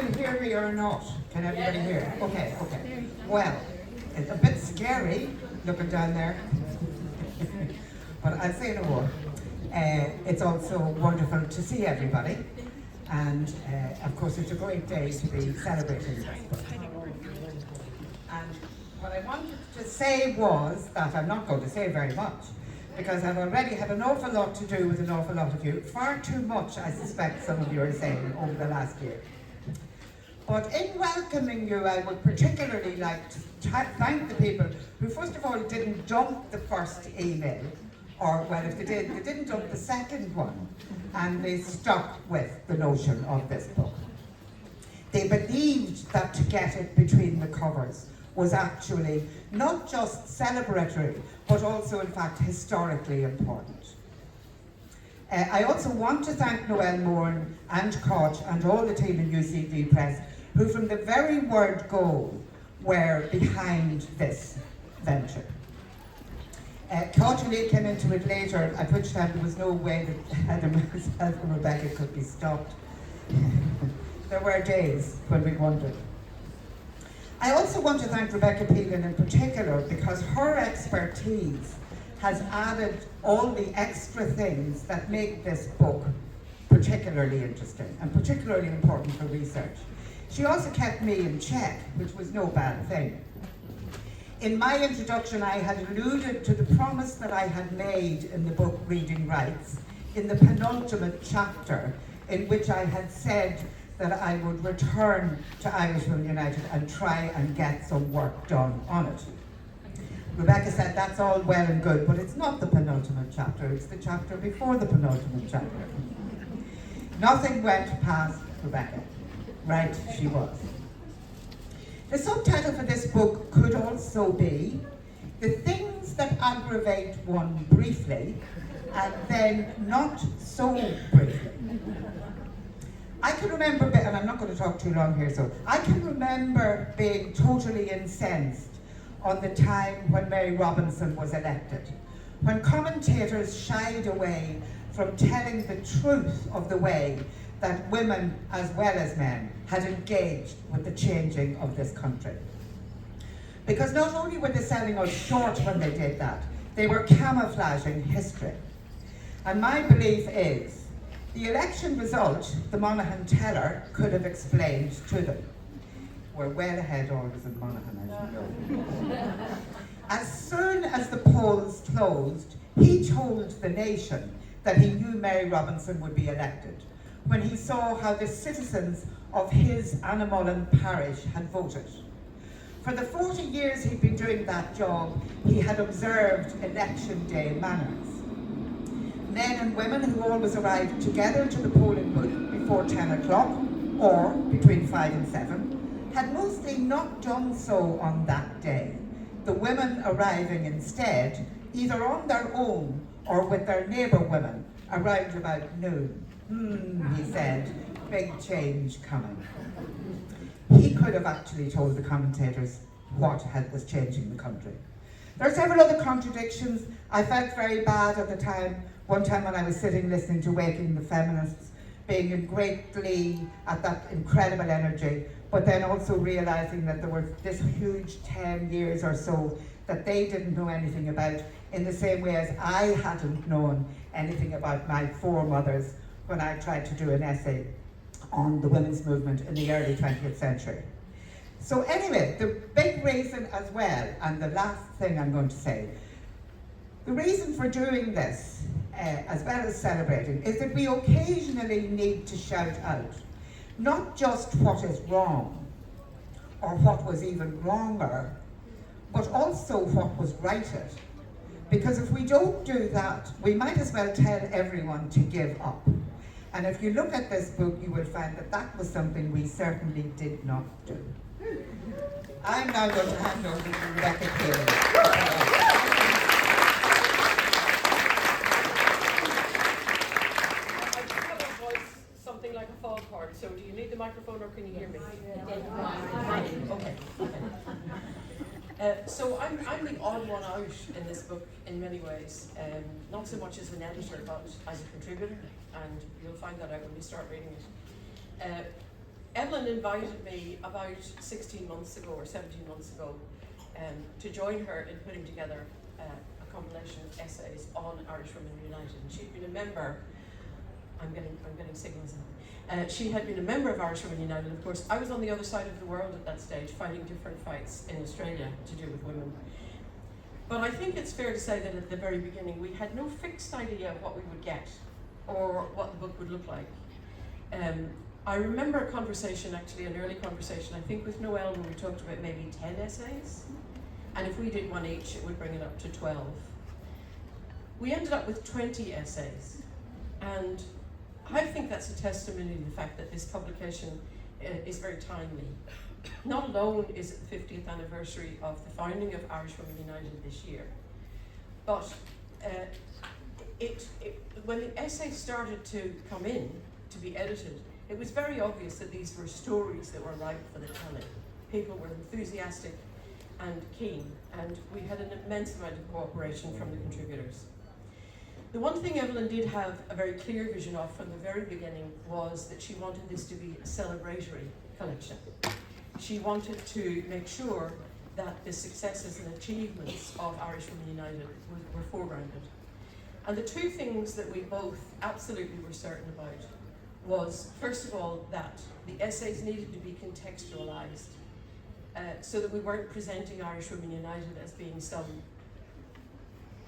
you hear me or not? Can everybody hear? Okay, okay. Well, it's a bit scary looking down there, but I'll say no more. It's also wonderful to see everybody, and of course it's a great day to be celebrating this book. And what I wanted to say was that I'm not going to say very much, because I've already had an awful lot to do with an awful lot of you. Far too much, I suspect some of you are saying, over the last year. But in welcoming you, I would particularly like to thank the people who, first of all, didn't dump the first email, or, well, if they did, they didn't dump the second one, and they stuck with the notion of this book. They believed that to get it between the covers was actually not just celebratory, but also, in fact, historically important. I also want to thank Noel Moran and Koch and all the team in UCD Press, who from the very word go were behind this venture. Koch and Lee came into it later, at which time there was no way that Adam, myself and Rebecca could be stopped. There were days when we wondered. I also want to thank Rebecca Pelan in particular, because her expertise has added all the extra things that make this book particularly interesting and particularly important for research. She also kept me in check, which was no bad thing. In my introduction, I had alluded to the promise that I had made in the book Reading Rights, in the penultimate chapter, in which I had said that I would return to Irishwomen United and try and get some work done on it. Rebecca said that's all well and good, but it's not the penultimate chapter, it's the chapter before the penultimate chapter. Nothing went past Rebecca. Right, she was. The subtitle for this book could also be The Things That Aggravate One Briefly, and then Not So Briefly. I can remember, and I'm not going to talk too long here, so I can remember being totally incensed on the time when Mary Robinson was elected, when commentators shied away from telling the truth of the way that women, as well as men, had engaged with the changing of this country. Because not only were they selling us short when they did that, they were camouflaging history. And my belief is, the election result, the Monaghan teller could have explained to them. We're well ahead always in Monaghan, as you know. As soon as the polls closed, he told the nation that he knew Mary Robinson would be elected, when he saw how the citizens of his Annamullen parish had voted. For the 40 years he'd been doing that job, he had observed election day manners. Men and women who always arrived together to the polling booth before 10 o'clock, or between 5 and 7, had mostly not done so on that day, the women arriving instead, either on their own or with their neighbour women, around about noon. He said, big change coming. He could have actually told the commentators what was changing the country. There are several other contradictions. I felt very bad at the time, one time when I was sitting listening to Waking the Feminists, being in great glee at that incredible energy, but then also realising that there was this huge 10 years or so that they didn't know anything about, in the same way as I hadn't known anything about my foremothers when I tried to do an essay on the women's movement in the early 20th century. So anyway, the big reason as well, and the last thing I'm going to say, the reason for doing this, as well as celebrating, is that we occasionally need to shout out, not just what is wrong, or what was even wronger, but also what was righted. Because if we don't do that, we might as well tell everyone to give up. And if you look at this book, you will find that that was something we certainly did not do. I'm now going to hand over to Rebecca Pelan. I have a voice something like a fall part, so do you need the microphone or can you hear me? Okay. So I'm the odd one out in this book in many ways, not so much as an editor, but as a contributor, and you'll find that out when you start reading it. Evelyn invited me about 16 months ago or 17 months ago to join her in putting together a compilation of essays on Irishwomen United. And she'd been a member, I'm getting signals now. She had been a member of Irishwomen United. Of course, I was on the other side of the world at that stage, fighting different fights in Australia to do with women. But I think it's fair to say that at the very beginning we had no fixed idea of what we would get or what the book would look like. I remember a conversation, actually an early conversation, I think with Noelle, when we talked about maybe 10 essays. And if we did one each, it would bring it up to 12. We ended up with 20 essays. And I think that's a testimony to the fact that this publication is very timely. Not alone is it the 50th anniversary of the founding of Irishwomen United this year, but when the essays started to come in to be edited, it was very obvious that these were stories that were ripe for the telling. People were enthusiastic and keen, and we had an immense amount of cooperation from the contributors. The one thing Evelyn did have a very clear vision of from the very beginning was that she wanted this to be a celebratory collection. She wanted to make sure that the successes and achievements of Irishwomen United were foregrounded. And the two things that we both absolutely were certain about was, first of all, that the essays needed to be contextualized so that we weren't presenting Irishwomen United as being some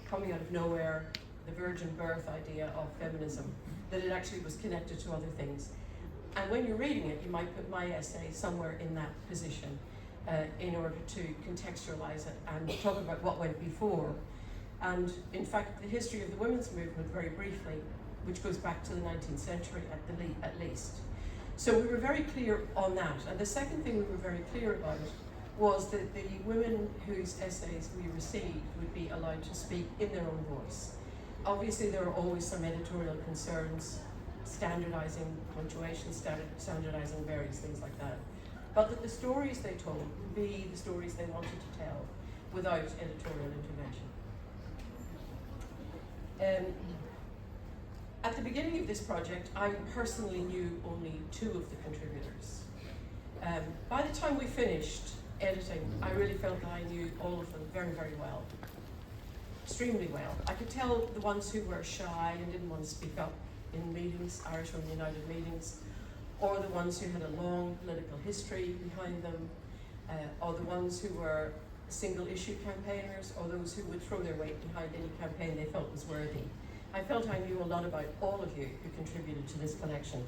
coming out of nowhere, the virgin birth idea of feminism, that it actually was connected to other things. And when you're reading it, you might put my essay somewhere in that position in order to contextualize it and talk about what went before. And in fact, the history of the women's movement, very briefly, which goes back to the 19th century at least. So we were very clear on that. And the second thing we were very clear about was that the women whose essays we received would be allowed to speak in their own voice. Obviously, there are always some editorial concerns, standardizing punctuation, standardizing various things like that. But that the stories they told would be the stories they wanted to tell without editorial intervention. At the beginning of this project, I personally knew only two of the contributors. By the time we finished editing, I really felt that I knew all of them very, very well. Extremely well. I could tell the ones who were shy and didn't want to speak up in meetings, Irishwomen United meetings, or the ones who had a long political history behind them, or the ones who were single issue campaigners, or those who would throw their weight behind any campaign they felt was worthy. I felt I knew a lot about all of you who contributed to this collection.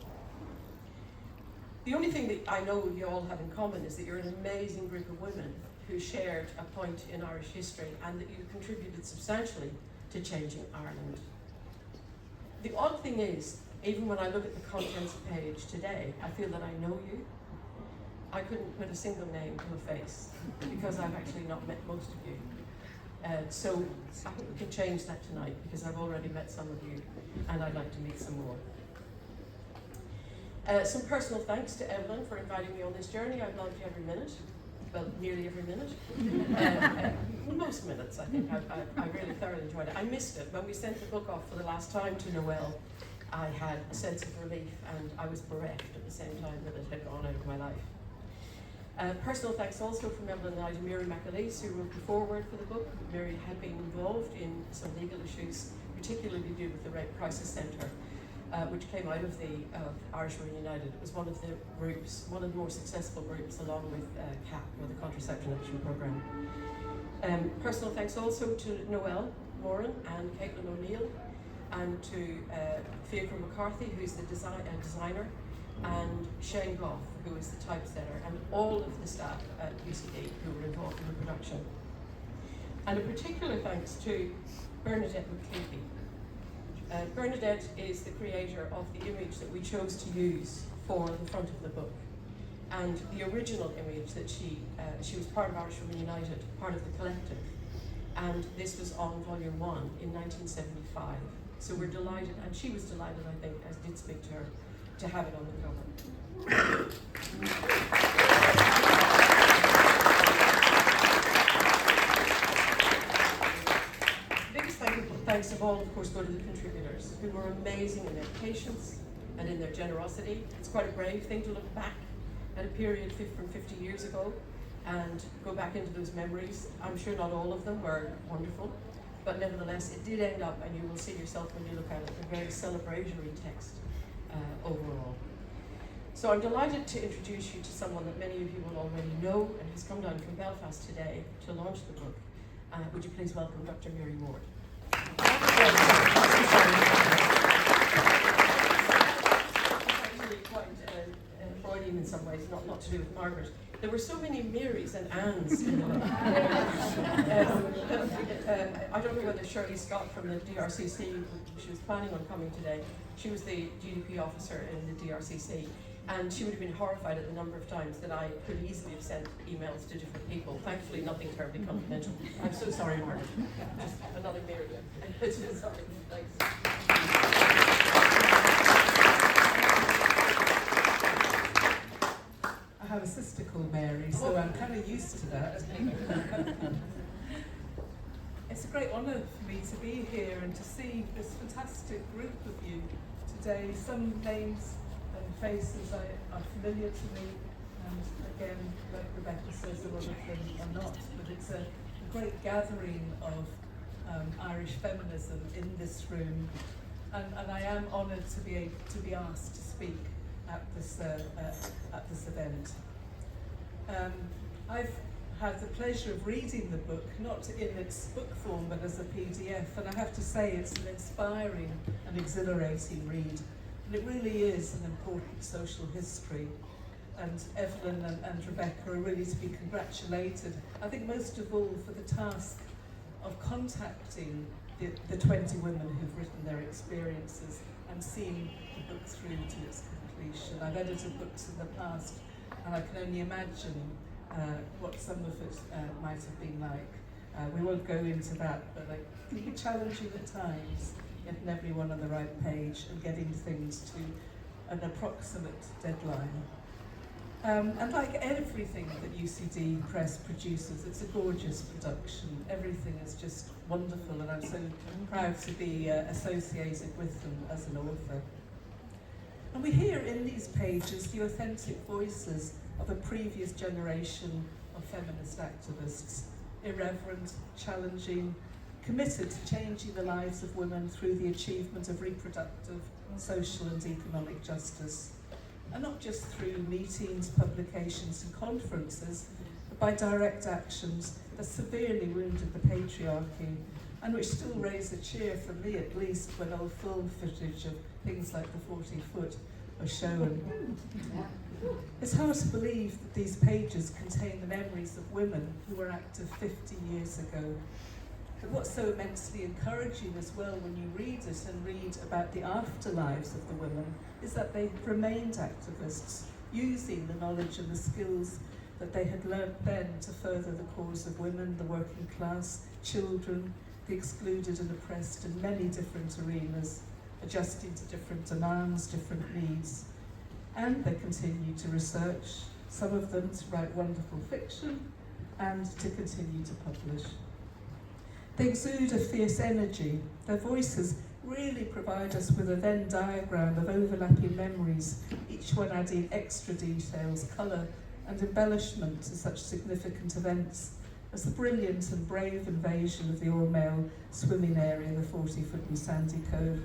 The only thing that I know you all have in common is that you're an amazing group of women who shared a point in Irish history and that you contributed substantially to changing Ireland. The odd thing is, even when I look at the contents page today, I feel that I know you. I couldn't put a single name to a face because I've actually not met most of you. So I hope we can change that tonight because I've already met some of you and I'd like to meet some more. Some personal thanks to Evelyn for inviting me on this journey. I've loved every minute, well, nearly every minute. Most minutes, I think. I really thoroughly enjoyed it. I missed it. When we sent the book off for the last time to Noelle, I had a sense of relief and I was bereft at the same time that it had gone out of my life. Personal thanks also from Evelyn and I to Mary McAleese, who wrote the foreword for the book. Mary had been involved in some legal issues, particularly to do with the Rape Crisis Centre, which came out of Irishwomen United. It was one of the groups, one of the more successful groups, along with CAP, or the Contraceptive Train programme. Personal thanks also to Noelle Moran and Caitlin O'Neill, and to Fiacre McCarthy, who's the designer, and Shane Goff, who is the typesetter, and all of the staff at UCD who were involved in the production. And a particular thanks to Bernadette McCleary. Bernadette is the creator of the image that we chose to use for the front of the book. And the original image that she was part of Irishwomen United, part of the collective. And this was on volume 1 in 1975. So we're delighted, and she was delighted, I think, as did speak to her, to have it on the cover. Biggest thanks of all, of course, go to the contributors, who were amazing in their patience and in their generosity. It's quite a brave thing to look back at a period from 50 years ago and go back into those memories. I'm sure not all of them were wonderful, but nevertheless, it did end up, and you will see yourself when you look at it, a very celebratory text overall. So I'm delighted to introduce you to someone that many of you will already know and has come down from Belfast today to launch the book. Would you please welcome Dr. Mary Ward. Actually quite Freudian in some ways, not to do with Margaret. There were so many Marys and Anns in the book. I don't know whether Shirley Scott from the DRCC, she was planning on coming today, she was the GDP officer in the DRCC, and she would have been horrified at the number of times that I could easily have sent emails to different people. Thankfully, nothing terribly confidential. I'm so sorry, Margaret. Just another Mary. Sorry. Thanks. I have a sister called Mary, so I'm kind of used to that. It's a great honour for me to be here and to see this fantastic group of you today. Some names and faces are familiar to me, and again, like Rebecca says, a lot of them are not, but it's a great gathering of Irish feminism in this room, and I am honoured to be asked to speak at this event. I've had the pleasure of reading the book, not in its book form, but as a PDF, and I have to say it's an inspiring and exhilarating read. And it really is an important social history. And Evelyn and Rebecca are really to be congratulated. I think most of all for the task of contacting the 20 women who've written their experiences and seeing the book through to its completion. I've edited books in the past, and I can only imagine what some of it might have been like. We won't go into that, but it can be challenging at times, getting everyone on the right page and getting things to an approximate deadline. And like everything that UCD Press produces, it's a gorgeous production. Everything is just wonderful, and I'm so proud to be associated with them as an author. And we hear in these pages the authentic voices of a previous generation of feminist activists, irreverent, challenging, committed to changing the lives of women through the achievement of reproductive, social and economic justice. And not just through meetings, publications and conferences, but by direct actions that severely wounded the patriarchy and which still raise a cheer, for me at least, when old film footage of things like the 40-foot are shown. It's hard to believe that these pages contain the memories of women who were active 50 years ago. But what's so immensely encouraging as well when you read it and read about the afterlives of the women is that they remained activists, using the knowledge and the skills that they had learnt then to further the cause of women, the working class, children, the excluded and oppressed in many different arenas, adjusting to different demands, different needs. And they continue to research, some of them to write wonderful fiction, and to continue to publish. They exude a fierce energy. Their voices really provide us with a Venn diagram of overlapping memories, each one adding extra details, colour and embellishment to such significant events as the brilliant and brave invasion of the all-male swimming area, the 40-foot in Sandy Cove,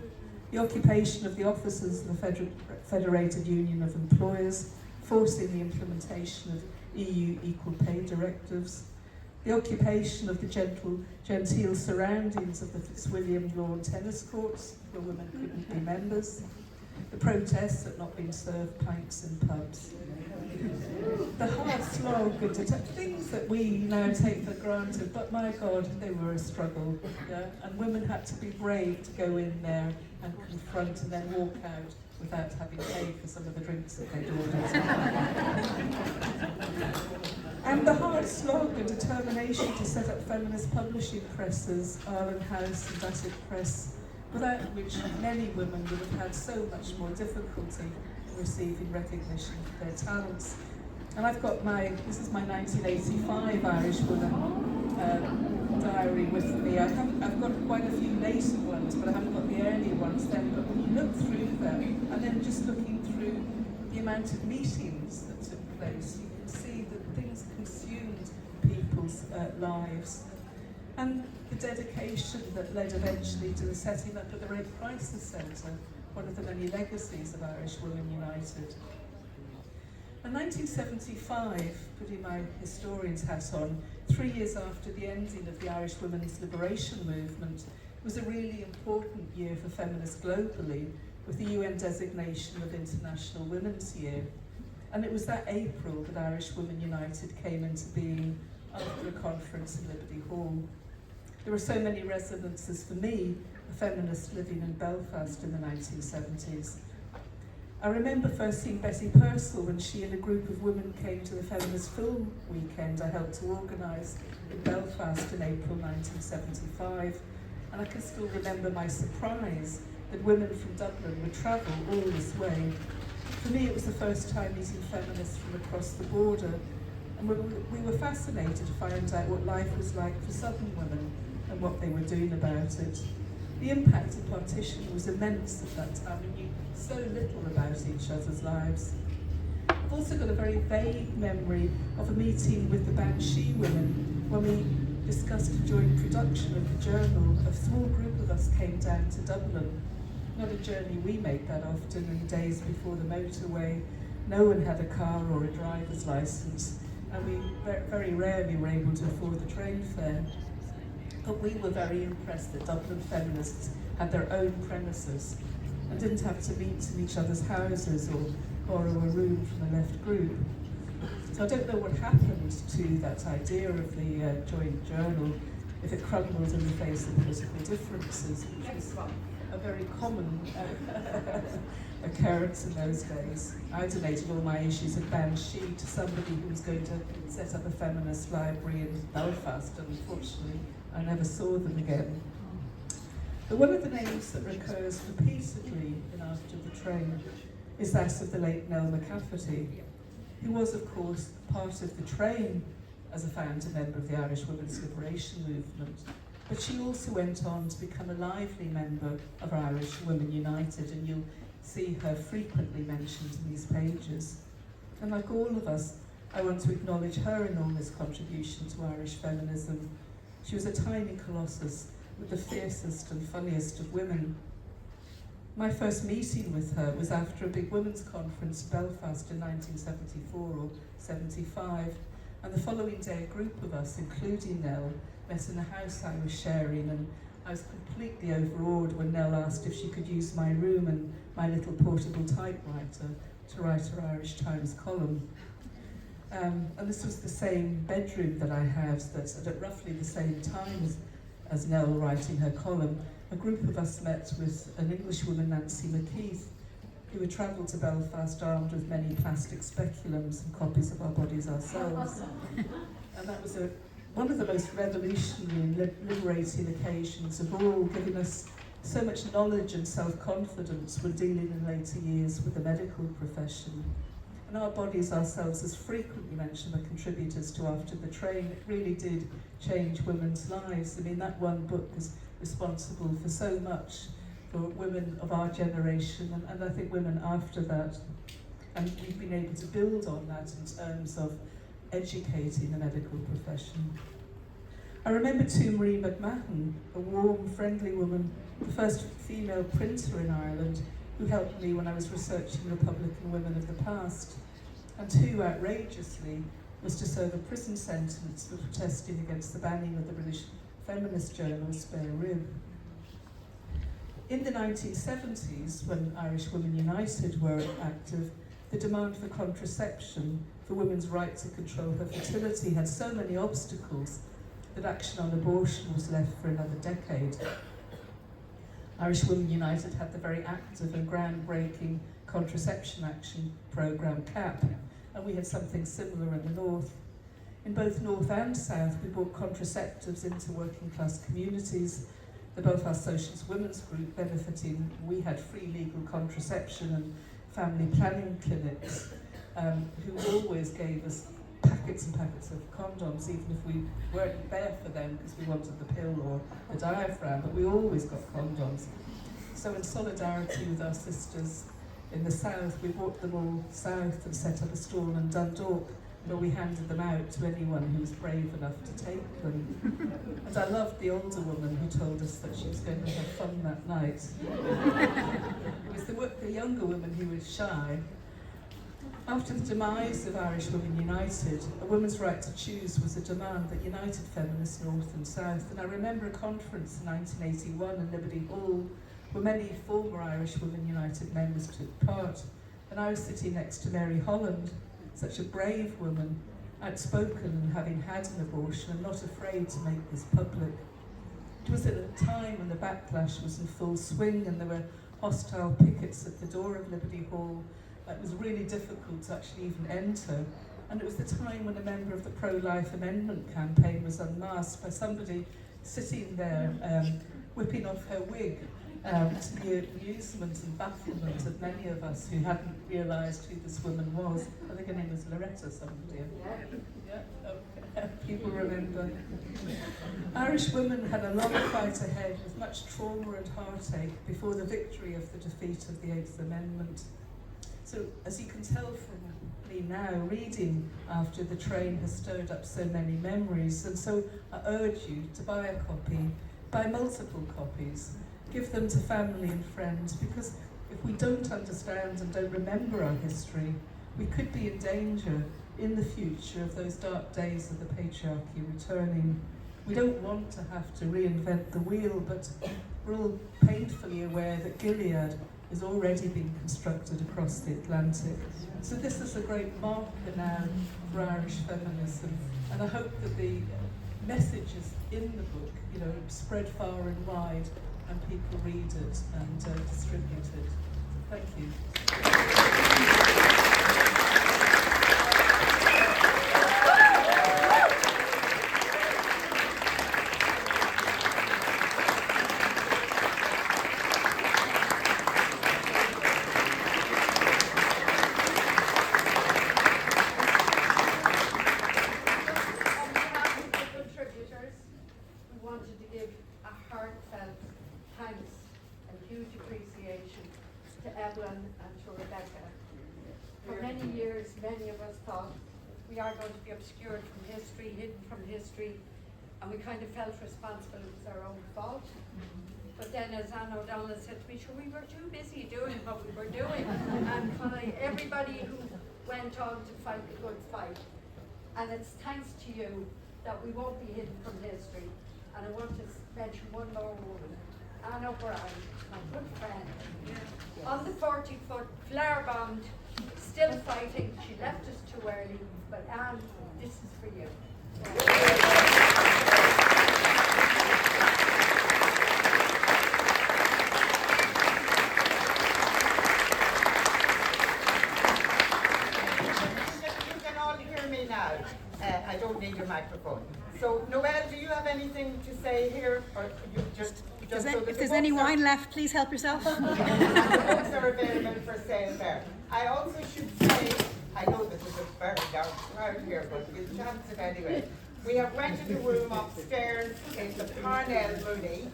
the occupation of the offices of the Federated Union of Employers, forcing the implementation of EU equal pay directives, the occupation of the genteel surroundings of the Fitzwilliam lawn tennis courts, where women couldn't be members, the protests at not being served pints in pubs, the hard slog and things that we now take for granted, but my God, they were a struggle, yeah? And women had to be brave to go in there and confront and then walk out without having paid for some of the drinks that they'd ordered. And the hard slog and determination to set up feminist publishing presses, Arlen House and Bassett Press, without which many women would have had so much more difficulty in receiving recognition for their talents. And I've got this is my 1985 Irishwomen diary with me. I've got quite a few later ones, but I haven't got the earlier ones then. But when you look through them, and then just looking through the amount of meetings that took place. You can see that things consumed people's lives. And the dedication that led eventually to the setting up of the Rape Crisis Centre, one of the many legacies of Irishwomen United. In 1975, putting my historian's hat on, 3 years after the ending of the Irish Women's Liberation Movement, was a really important year for feminists globally, with the UN designation of International Women's Year. And it was that April that Irishwomen United came into being after a conference in Liberty Hall. There were so many resonances for me, a feminist living in Belfast in the 1970s. I remember first seeing Betty Purcell when she and a group of women came to the Feminist Film Weekend I helped to organise in Belfast in April 1975. And I can still remember my surprise that women from Dublin would travel all this way. For me, it was the first time meeting feminists from across the border, and we were fascinated to find out what life was like for Southern women and what they were doing about it. The impact of partition was immense at that time. We knew so little about each other's lives. I've also got a very vague memory of a meeting with the Banshee women when we discussed a joint production of the journal. A small group of us came down to Dublin. Not a journey we make that often in the days before the motorway. No one had a car or a driver's licence, and we very rarely were able to afford the train fare. But we were very impressed that Dublin feminists had their own premises and didn't have to meet in each other's houses or borrow a room from a left group. So I don't know what happened to that idea of the joint journal, if it crumbled in the face of political differences, which was a very common occurrence in those days. I donated all my issues of Banshee to somebody who was going to set up a feminist library in Belfast, and unfortunately I never saw them again. But one of the names that recurs repeatedly in After the Train is that of the late Nell McCafferty, who was, of course, part of the Train as a founder member of the Irish Women's Liberation Movement, but she also went on to become a lively member of Irishwomen United, and you'll see her frequently mentioned in these pages. And like all of us, I want to acknowledge her enormous contribution to Irish feminism. She was a tiny colossus with the fiercest and funniest of women. My first meeting with her was after a big women's conference in Belfast in 1974 or 75, and the following day a group of us, including Nell, met in the house I was sharing, and I was completely overawed when Nell asked if she could use my room and my little portable typewriter to write her Irish Times column. And this was the same bedroom that I had, that at roughly the same time as Nell writing her column, a group of us met with an Englishwoman, Nancy McKeith, who had travelled to Belfast armed with many plastic speculums and copies of Our Bodies Ourselves. And that was one of the most revolutionary and liberating occasions of all, giving us so much knowledge and self-confidence when dealing in later years with the medical profession. And Our Bodies Ourselves is frequently mentioned by contributors to After the Train. It really did change women's lives. I mean, that one book was responsible for so much for women of our generation, and I think women after that. And we've been able to build on that in terms of educating the medical profession. I remember too Marie McMahon, a warm, friendly woman, the first female printer in Ireland, who helped me when I was researching Republican women of the past, and who, outrageously, was to serve a prison sentence for protesting against the banning of the British feminist journal Spare Rib. In the 1970s, when Irishwomen United were active, the demand for contraception, for women's right to control her fertility, had so many obstacles that action on abortion was left for another decade. Irishwomen United had the very active and groundbreaking contraception action programme CAP, and we had something similar in the north. In both north and south, we brought contraceptives into working class communities. The Belfast Socialist Women's Group benefiting, we had free legal contraception and family planning clinics, who always gave us packets and packets of condoms, even if we weren't there for them because we wanted the pill or the diaphragm, but we always got condoms. So in solidarity with our sisters in the south. We brought them all south and set up a stall in Dundalk, where we handed them out to anyone who was brave enough to take them. And I loved the older woman who told us that she was going to have fun that night. It was the younger woman who was shy. After the demise of Irishwomen United, a woman's right to choose was a demand that united feminists north and south. And I remember a conference in 1981 in Liberty Hall where many former Irishwomen United members took part. And I was sitting next to Mary Holland, such a brave woman, outspoken and having had an abortion and not afraid to make this public. It was at a time when the backlash was in full swing and there were hostile pickets at the door of Liberty Hall. It was really difficult to actually even enter. And it was the time when a member of the pro-life amendment campaign was unmasked by somebody sitting there whipping off her wig, to the amusement and bafflement of many of us who hadn't realised who this woman was. I think her name was Loretta somebody. Yeah, okay. People remember. Irish women had a long fight ahead with much trauma and heartache before the victory of the defeat of the 8th Amendment. So, as you can tell from me now, reading After the Train has stirred up so many memories, and so I urge you to buy a copy, buy multiple copies, give them to family and friends, because if we don't understand and don't remember our history, we could be in danger in the future of those dark days of the patriarchy returning. We don't want to have to reinvent the wheel, but we're all painfully aware that Gilead is already being constructed across the Atlantic. So this is a great marker now for Irish feminism, and I hope that the messages in the book, spread far and wide, and people read it and distribute it. Thank you. Evelyn and to Rebecca. For many years, many of us thought we are going to be obscured from history, hidden from history, and we kind of felt responsible. It was our own fault. But then, as Anne O'Donnell said to me, sure, we were too busy doing what we were doing. And everybody who went on to fight the good fight. And it's thanks to you that we won't be hidden from history. And I want to mention one more woman, Anne O'Brien, my good friend. On the 40-foot, flower-bombed, still fighting. She left us too early, but Anne, this is for you. You can all hear me now. I don't need your microphone. So, Noelle, do you have anything to say here, or you just if there's any wine left, please help yourself. The books are available for sale there. I also should say, I know this is a very dark crowd here, but we'll chance it anyway. We have rented a room upstairs in the Parnell Street,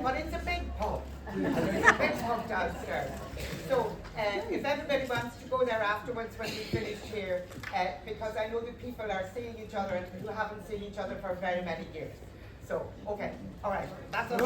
but it's a big pub. There's a big pub downstairs. So if everybody wants to go there afterwards when we finish here, because I know that people are seeing each other and who haven't seen each other for very many years. So, okay, all right, that's all.